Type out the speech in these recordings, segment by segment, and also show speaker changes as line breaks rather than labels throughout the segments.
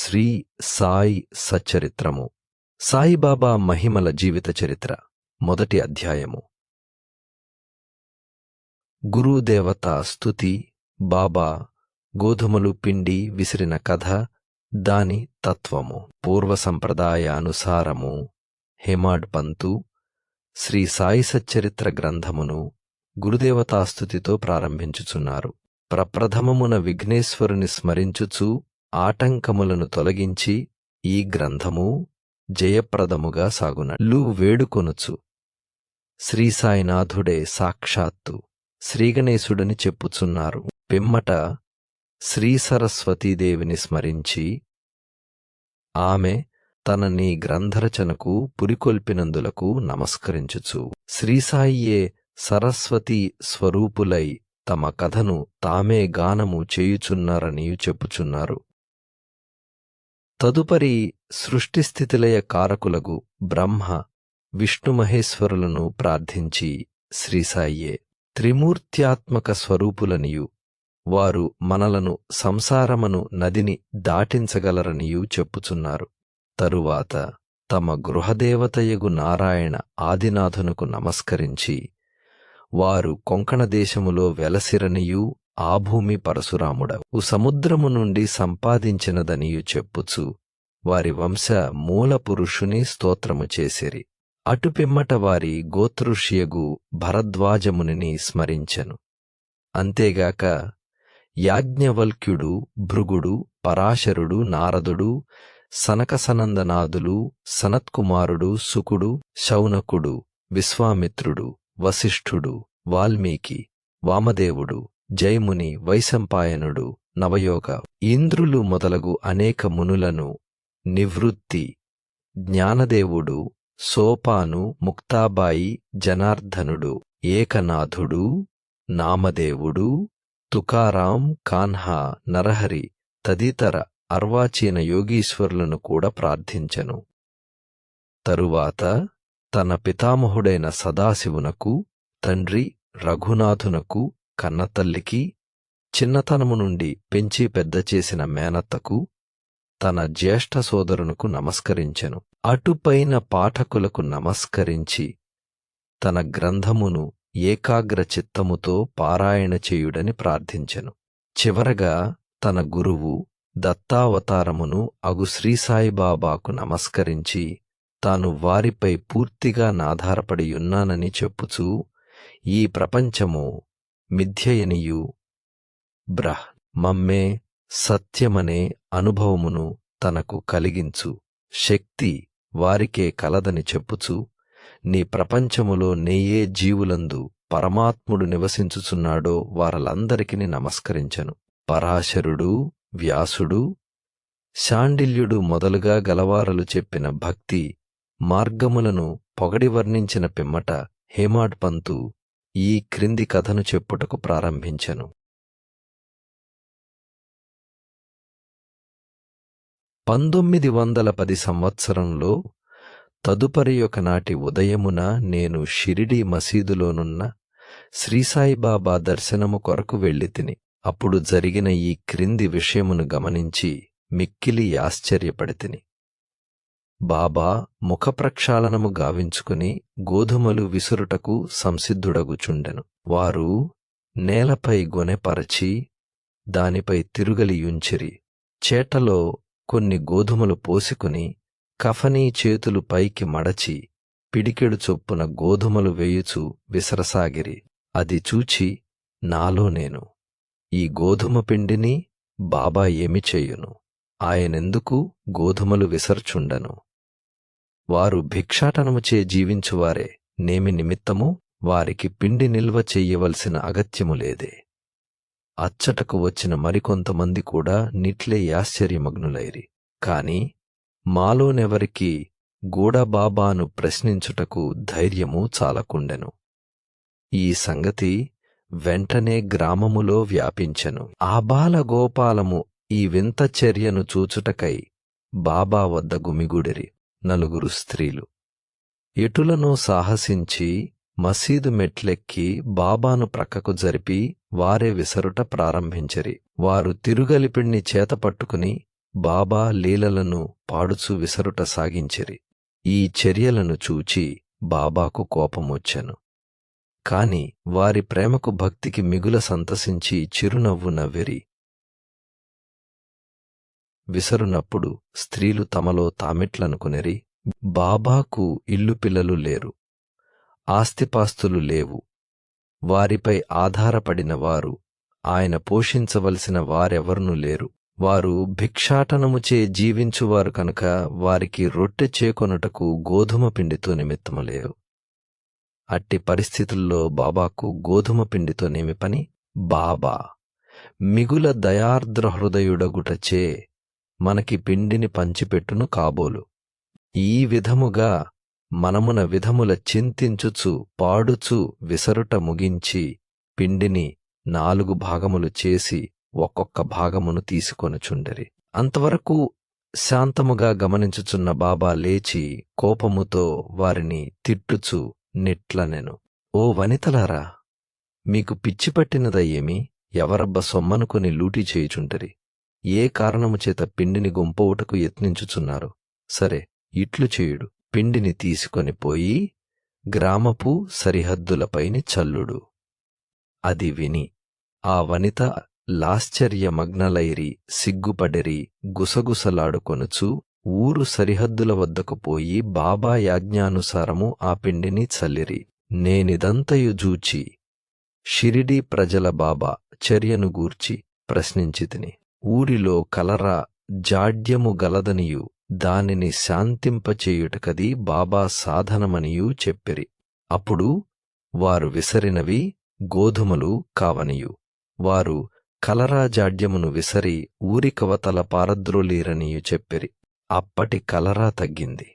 శ్రీ సాయి సచ్చరిత్రము. సాయిబాబా మహిమల జీవిత చరిత్ర. మొదటి అధ్యాయము. గురుదేవత స్తుతి. బాబా గోధుమలు పిండి విసిరిన కథ, దాని తత్వము. పూర్వ సంప్రదాయానుసారము హేమాడ్ పంతు శ్రీ సాయి సచ్చరిత్ర గ్రంథమును గురుదేవతాస్తుతితో ప్రారంభించుచున్నారు. ప్రప్రథమమున విఘ్నేశ్వరుని స్మరించుచు ఆటంకములను తొలగించి ఈ గ్రంథము జయప్రదముగా సాగునట్లు వేడుకొనుచు శ్రీసాయినాథుడే సాక్షాత్తు శ్రీగణేశుడని చెప్పుచున్నారు. పిమ్మట శ్రీ సరస్వతీదేవిని స్మరించి ఆమె తన నీ గ్రంథరచనకు పురికొల్పినందులకు నమస్కరించుచు శ్రీసాయియే సరస్వతీ స్వరూపులై తమ కథను తామే గానము చేయుచున్నారని చెప్పుచున్నారు. తదుపరి సృష్టిస్థితిలయ కారకులగు బ్రహ్మ విష్ణుమహేశ్వరులను ప్రార్థించి శ్రీసాయియే త్రిమూర్త్యాత్మక స్వరూపులనియు వారు మనలను సంసారమను నదిని దాటించగలరనియూ చెప్పుచున్నారు. తరువాత తమ గృహదేవతయగు నారాయణ ఆదినాథునకు నమస్కరించి వారు కొంకణ దేశములో వెలసిరనియూ ఆ భూమి పరశురాముడవు సముద్రము నుండి సంపాదించినదనియు చెప్పుచు వారి వంశ మూల పురుషుని స్తోత్రము చేసిరి. అటుపిమ్మట వారి గోత్రుష్యగు భరద్వాజమునిని స్మరించెను. అంతేగాక యాజ్ఞవల్క్యుడు, భృగుడు, పరాశరుడు, నారదుడు, సనకసనందనాదులు, సనత్కుమారుడు, సుకుడు, శౌనకుడు, విశ్వామిత్రుడు, వశిష్ఠుడు, వాల్మీకి, వామదేవుడు, జైముని, వైశంపాయనుడు, నవయోగ ఇంద్రులు మొదలగు అనేక మునులను, నివృత్తి, జ్ఞానదేవుడు, సోపాను, ముక్తాబాయి, జనార్దనుడు, ఏకనాథుడు, నామదేవుడు, తుకారాం, కాన్హా, నరహరి తదితర అర్వాచీన యోగీశ్వరులను కూడా ప్రార్థించెను. తరువాత తన పితామహుడైన సదాశివునకు, తండ్రి రఘునాథునకు, కన్నతల్లికి, చిన్నతనము నుండి పెంచి పెద్ద చేసిన మేనత్తకు, తన జ్యేష్ఠ సోదరునకు నమస్కరించెను. అటుపైన పాఠకులకు నమస్కరించి తన గ్రంథమును ఏకాగ్ర చిత్తముతో పారాయణ చేయుడని ప్రార్థించెను. చివరగా తన గురువు దత్తావతారమును అగు శ్రీసాయిబాబాకు నమస్కరించి తాను వారిపై పూర్తిగా నాధారపడియున్నానని చెప్పుచూ ఈ ప్రపంచము మిథ్యయనియు బ్రహ్మమే సత్యమనే అనుభవమును తనకు కలిగించు శక్తి వారికే కలదని చెప్పుచు నీ ప్రపంచములో నేయే జీవులందు పరమాత్ముడు నివసించుచున్నాడో వారలందరికీ నమస్కరించెను. పరాశరుడు, వ్యాసుడు, శాండిల్యుడు మొదలుగా గలవారలు చెప్పిన భక్తి మార్గములను పొగడి వర్ణించిన పిమ్మట హేమాడ్ పంతు ఈ క్రింది కథను చెప్పుటకు ప్రారంభించెను. 1910 సంవత్సరంలో తదుపరి ఒకనాటి ఉదయమున నేను షిరిడీ మసీదులోనున్న శ్రీసాయిబాబా దర్శనము కొరకు వెళ్ళితిని. అప్పుడు జరిగిన ఈ క్రింది విషయమును గమనించి మిక్కిలి ఆశ్చర్యపడితిని. బాబా ముఖప్రక్షాళనము గావించుకుని గోధుమలు విసురుటకు సంసిద్ధుడగుచుండెను. వారు నేలపై గొనెపరచి దానిపై తిరుగలియుంచిరి. చేటలో కొన్ని గోధుమలు పోసుకుని కఫనీ చేతులు పైకి మడచి పిడికెడు చొప్పున గోధుమలు వేయుచు విసరసాగిరి. అది చూచి నాలో నేను, ఈ గోధుమ పిండిని బాబా ఏమి చేయును? ఆయనెందుకు గోధుమలు విసర్చుండను? వారు భిక్షాటనముచే జీవించువారే, నేమి నిమిత్తము వారికి పిండి నిల్వ చెయ్యవలసిన అగత్యము లేదే. అచ్చటకు వచ్చిన మరికొంతమంది కూడా నిట్లే ఆశ్చర్యమగ్నులైరి. కాని మాలోనెవరికి గూడబాబాను ప్రశ్నించుటకు ధైర్యము చాలకుండెను. ఈ సంగతి వెంటనే గ్రామములో వ్యాపించెను. ఆబాలగోపాలము ఈ వింత చర్యను చూచుటకై బాబా వద్ద గుమిగూడిరి. 4 స్త్రీలు ఎటులనో సాహసించి మసీదు మెట్లెక్కి బాబాను ప్రక్కకు జరిపి వారే విసరుట ప్రారంభించిరి. వారు తిరుగలిపిణ్ణి చేతపట్టుకుని బాబా లీలలను పాడుచు విసరుట సాగించిరి. ఈ చర్యలను చూచి బాబాకు కోపమొచ్చెను. కాని వారి ప్రేమకు భక్తికి మిగుల సంతసించి చిరునవ్వు నవ్విరి. విసరునప్పుడు స్త్రీలు తమలో తామిట్లనుకునిరి, బాబాకు ఇల్లు పిల్లలు లేరు, ఆస్తిపాస్తులు లేవు, వారిపై ఆధారపడిన వారు, ఆయన పోషించవలసిన వారెవరునూ లేరు. వారు భిక్షాటనముచే జీవించువారు కనుక వారికి రొట్టె చేకొనుటకు గోధుమ పిండితో నిమిత్తము లేవు. అట్టి పరిస్థితుల్లో బాబాకు గోధుమ పిండితోనేమి పని? బాబా మిగుల దయార్ద్ర హృదయుడగుటచే మనకి పిండిని పంచిపెట్టును కాబోలు. ఈ విధముగా మనమున విధముల చింతించుచు పాడుచు విసరుట ముగించి పిండిని 4 భాగములు చేసి ఒక్కొక్క భాగమును తీసుకొనుచుండిరి. అంతవరకు శాంతముగా గమనించుచున్న బాబా లేచి కోపముతో వారిని తిట్టుచు నిట్లనెను, ఓ వనితలారా, మీకు పిచ్చి పట్టినదయ్యేమి? ఎవరబ్బ సొమ్మనుకొని లూటీ చేయుచుంటరి? ఏ కారణము చేత పిండిని గుంపవుటకు యత్నించుచున్నారు? సరే, ఇట్లు చేయుడు, పిండిని తీసుకొని పోయి గ్రామపు సరిహద్దులపైని చల్లుడు. అది విని ఆ వనిత లాశ్చర్యమగ్నలైరి సిగ్గుపడిరి. గుసగుసలాడుకొనుచు ఊరు సరిహద్దుల వద్దకు పోయి బాబా యాజ్ఞానుసారము ఆ పిండిని చల్లిరి. నేనిదంతయు జూచి షిరిడీ ప్రజల బాబా చర్యను గూర్చి ప్రశ్నించితిని. ఊరిలో కలరా జాడ్యము గలదనియు దానిని శాంతింపచేయుటకది బాబా సాధనమనియూ చెప్పిరి. అప్పుడు వారు విసరినవి గోధుమలు కావనియు వారు కలరా జాడ్యమును విసరి ఊరికవతల పారద్రోలీరనియు చెప్పిరి. అప్పటి కలరా తగ్గింది.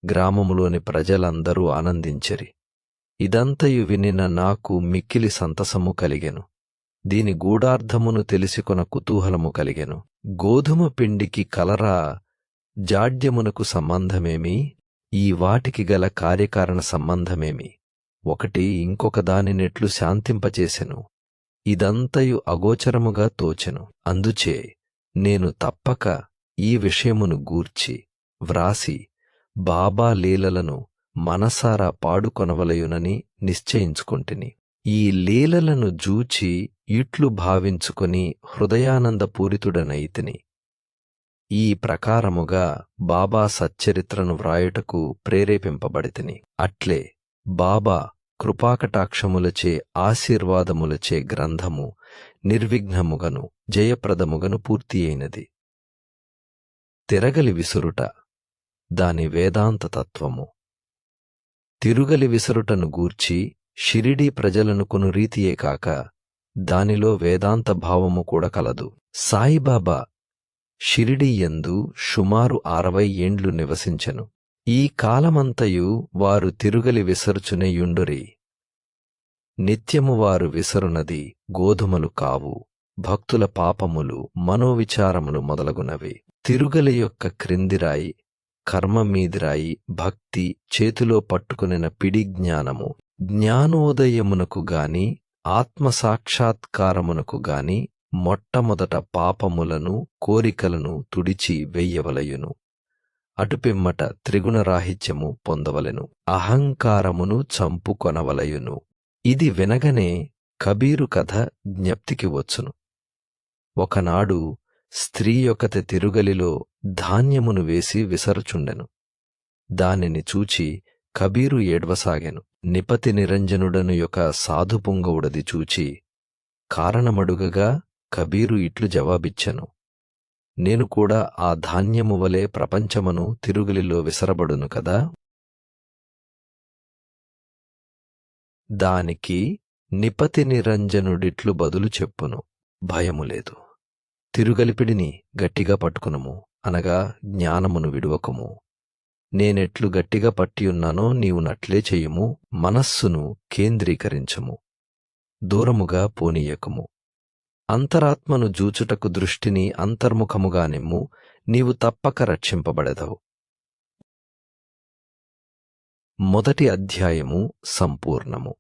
గ్రామములోని ప్రజలందరూ ఆనందించిరి. ఇదంతయు వినిన నాకు మిక్కిలి సంతసము కలిగెను. దీని గూఢార్థమును తెలిసికొన కుతూహలము కలిగెను. గోధుమ పిండికి కలరా జాడ్యమునకు సంబంధమేమి? ఈ వాటికి గల కార్యకారణ సంబంధమేమి? ఒకటి ఇంకొక దానినెట్లు శాంతింపచేసెను? ఇదంతయు అగోచరముగా తోచెను. అందుచే నేను తప్పక ఈ విషయమును గూర్చి వ్రాసి బాబా లీలలను మనసారా పాడుకొనవలయునని నిశ్చయించుకొంటిని. ఈ లీలలను జూచి ఇట్లు భావించుకొని హృదయానందపూరితుడనైతిని. ఈ ప్రకారముగా బాబా సచ్చరిత్రను వ్రాయుటకు ప్రేరేపింపబడితిని. అట్లే బాబా కృపాకటాక్షములచే ఆశీర్వాదములచే గ్రంథము నిర్విఘ్నముగను జయప్రదముగను పూర్తి అయినది. తిరగలి విసురుట, దాని వేదాంత తత్వము. తిరుగలి విసరుటను గూర్చి షిరిడీ ప్రజలనుకొను రీతియే కాక దానిలో వేదాంత భావము కూడా కలదు. సాయిబాబా షిరిడీ యందు సుమారు 60 ఏండ్లు నివసించెను. ఈ కాలమంతయు వారు తిరుగలి విసరుచునేయుండురి. నిత్యము వారు విసరునది గోధుమలు కావు, భక్తుల పాపములు, మనోవిచారములు మొదలగునవి. తిరుగలి యొక్క క్రిందిరాయి, కర్మమీదిరాయి భక్తి, చేతిలో పట్టుకునిన పిడి జ్ఞానము. జ్ఞానోదయమునకు గాని ఆత్మసాక్షాత్కారమునకు గాని మొట్టమొదట పాపములను కోరికలను తుడిచి వెయ్యవలయును. అటుపిమ్మట త్రిగుణరాహిత్యము పొందవలెను. అహంకారమును చంపుకొనవలయును. ఇది వినగనే కబీరు కథ జ్ఞప్తికి వచ్చును. ఒకనాడు స్త్రీ యొక్కతి తిరుగలిలో ధాన్యమును వేసి విసరుచుండెను. దానిని చూచి కబీరు ఏడ్వసాగెను. నిపతి నిరంజనుడను యొక్క సాధుపుంగవుడది చూచి కారణమడుగగా కబీరు ఇట్లు జవాబిచ్చెను, నేను కూడా ఆ ధాన్యము వలె ప్రపంచమును తిరుగలిలో విసరబడును కదా. దానికి నిపతి నిరంజనుడిట్లు బదులు చెప్పును, భయము లేదు. తిరుగలిపిడిని గట్టిగా పట్టుకునుము, అనగా జ్ఞానమును విడువకుము. నేనెట్లు గట్టిగా పట్టియున్నానో నీవు నట్లే చెయ్యుము. మనస్సును కేంద్రీకరించుము, దూరముగా పోనీయకుము. అంతరాత్మను జూచుటకు దృష్టిని అంతర్ముఖముగా నిమ్ము, నీవు తప్పక రక్షింపబడెదవు. మొదటి అధ్యాయము సంపూర్ణము.